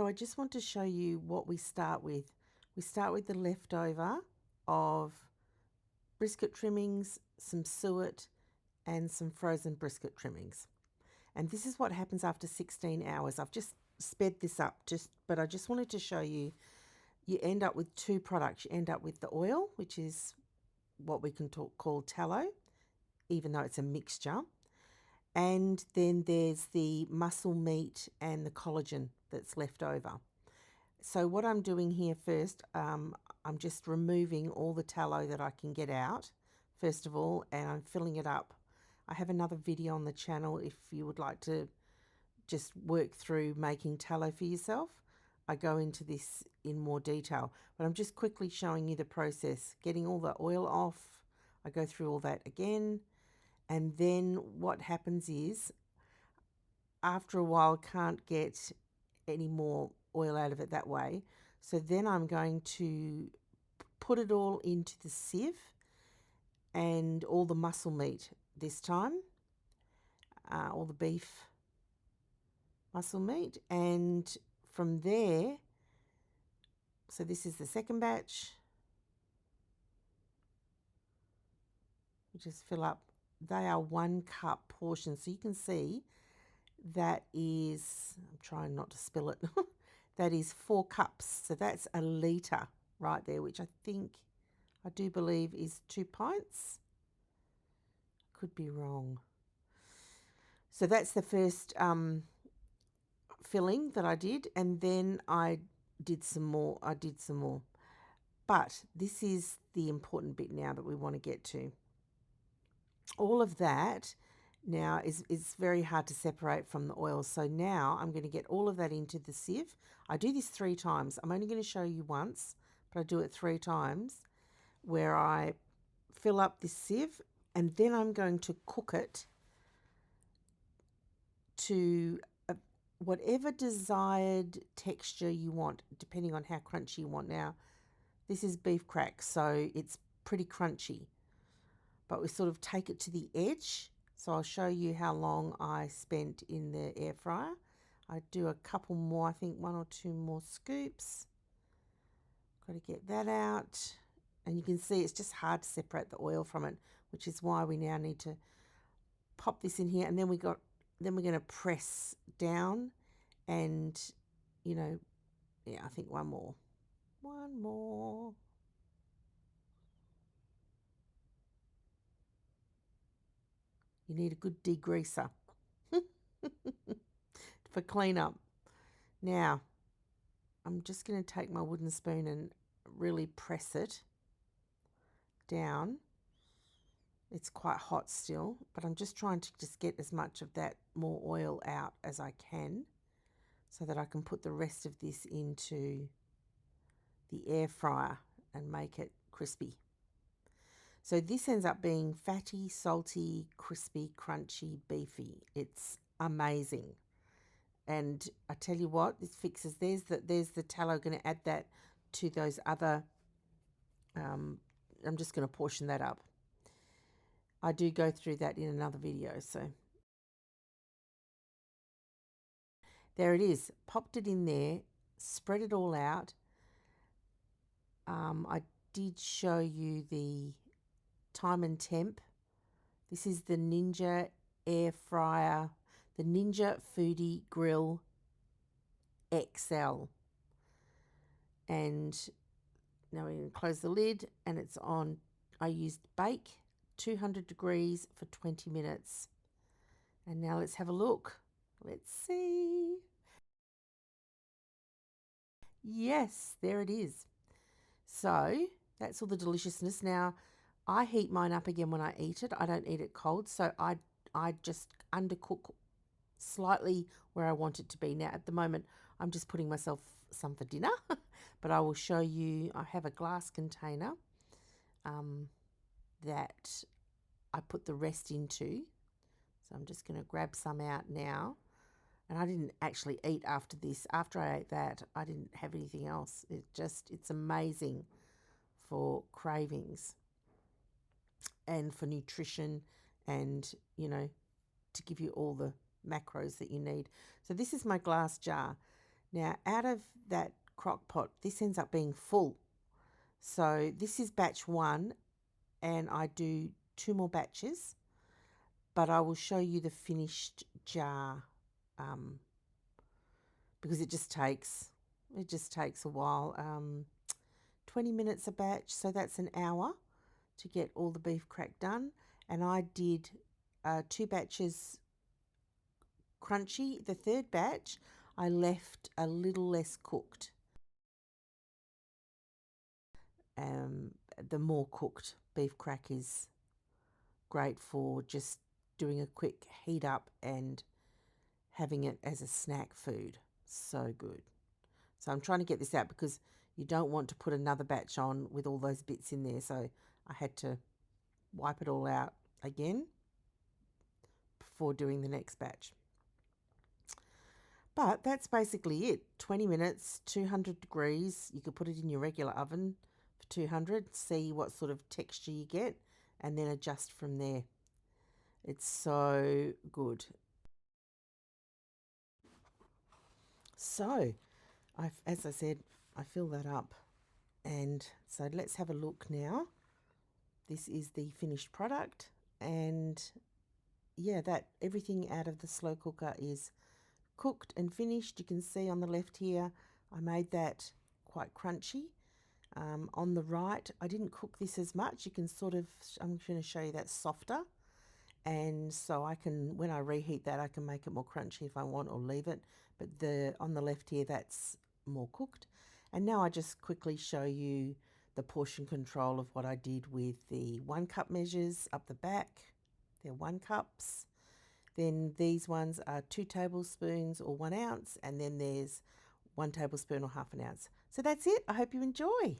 So I just want to show you what we start with. We start with the leftover of brisket trimmings, some suet, and some frozen brisket trimmings. And this is what happens after 16 hours. I've just sped this up, but I just wanted to show you, you end up with two products. You end up with the oil, which is what we can call tallow, even though it's a mixture. And then there's the muscle meat and the collagen that's left over. So what I'm doing here first, I'm just removing all the tallow that I can get out, first of all, and I'm filling it up. I have another video on the channel if you would like to just work through making tallow for yourself. I go into this in more detail, but I'm just quickly showing you the process, getting all the oil off. I go through all that again, and then what happens is, after a while, can't get any more oil out of it that way. So then I'm going to put it all into the sieve, and all the muscle meat this time, all the beef muscle meat, and from there, so this is the second batch. We just fill up, they are 1 cup portions, so you can see that is, I'm trying not to spill it, that is 4 cups, so that's a litre right there, which I do believe is 2 pints. Could be wrong. So that's the first filling that I did, and then I did some more. But this is the important bit now that we want to get to. All of that now is very hard to separate from the oil. So now I'm going to get all of that into the sieve. I do this 3 times. I'm only going to show you once, but I do it 3 times, where I fill up this sieve, and then I'm going to cook it to whatever desired texture you want, depending on how crunchy you want. Now, this is beef crack, so it's pretty crunchy, but we sort of take it to the edge. So I'll show you how long I spent in the air fryer. I do a couple more, I think 1 or 2 more scoops. Got to get that out. And you can see it's just hard to separate the oil from it, which is why we now need to pop this in here. And then we're going to press down, and yeah, I think one more. You need a good degreaser for cleanup. Now, I'm just going to take my wooden spoon and really press it down. It's quite hot still, but I'm just trying to just get as much of that more oil out as I can, so that I can put the rest of this into the air fryer and make it crispy. So this ends up being fatty, salty, crispy, crunchy, beefy. It's amazing. And I tell you what, this fixes, there's the tallow. Going to add that to those other, I'm just going to portion that up. I do go through that in another video. So there it is, popped it in there, spread it all out. I did show you the time and temp. This is the Ninja air fryer, the Ninja Foodie Grill XL. And now we're going to close the lid, and it's on. I used bake 200 degrees for 20 minutes. And now let's have a look. Let's see. Yes, there it is. So that's all the deliciousness. Now, I heat mine up again when I eat it. I don't eat it cold, so I just undercook slightly where I want it to be. Now, at the moment, I'm just putting myself some for dinner, but I will show you. I have a glass container that I put the rest into. So I'm just going to grab some out now. And I didn't actually eat after this. After I ate that, I didn't have anything else. It's amazing for cravings and for nutrition, and, to give you all the macros that you need. So this is my glass jar. Now, out of that crock pot, this ends up being full. So this is batch 1, and I do 2 more batches, but I will show you the finished jar because it just takes a while. 20 minutes a batch, so that's an hour to get all the beef crack done. And I did 2 batches crunchy. The third batch I left a little less cooked. The more cooked beef crack is great for just doing a quick heat up and having it as a snack food. So good. So I'm trying to get this out because you don't want to put another batch on with all those bits in there. So I had to wipe it all out again before doing the next batch. But that's basically it. 20 minutes, 200 degrees. You could put it in your regular oven for 200, see what sort of texture you get, and then adjust from there. It's so good. So, as I said, I fill that up. And so let's have a look now. This is the finished product. And yeah, that everything out of the slow cooker is cooked and finished. You can see on the left here, I made that quite crunchy. On the right, I didn't cook this as much. You can sort of, I'm going to show you that softer. And so I can, when I reheat that, I can make it more crunchy if I want or leave it. But on the left here, that's more cooked. And now I just quickly show you the portion control of what I did with the 1 cup measures up the back. They're 1 cups. Then these ones are 2 tablespoons or 1 ounce, and then there's 1 tablespoon or half an ounce. So that's it. I hope you enjoy.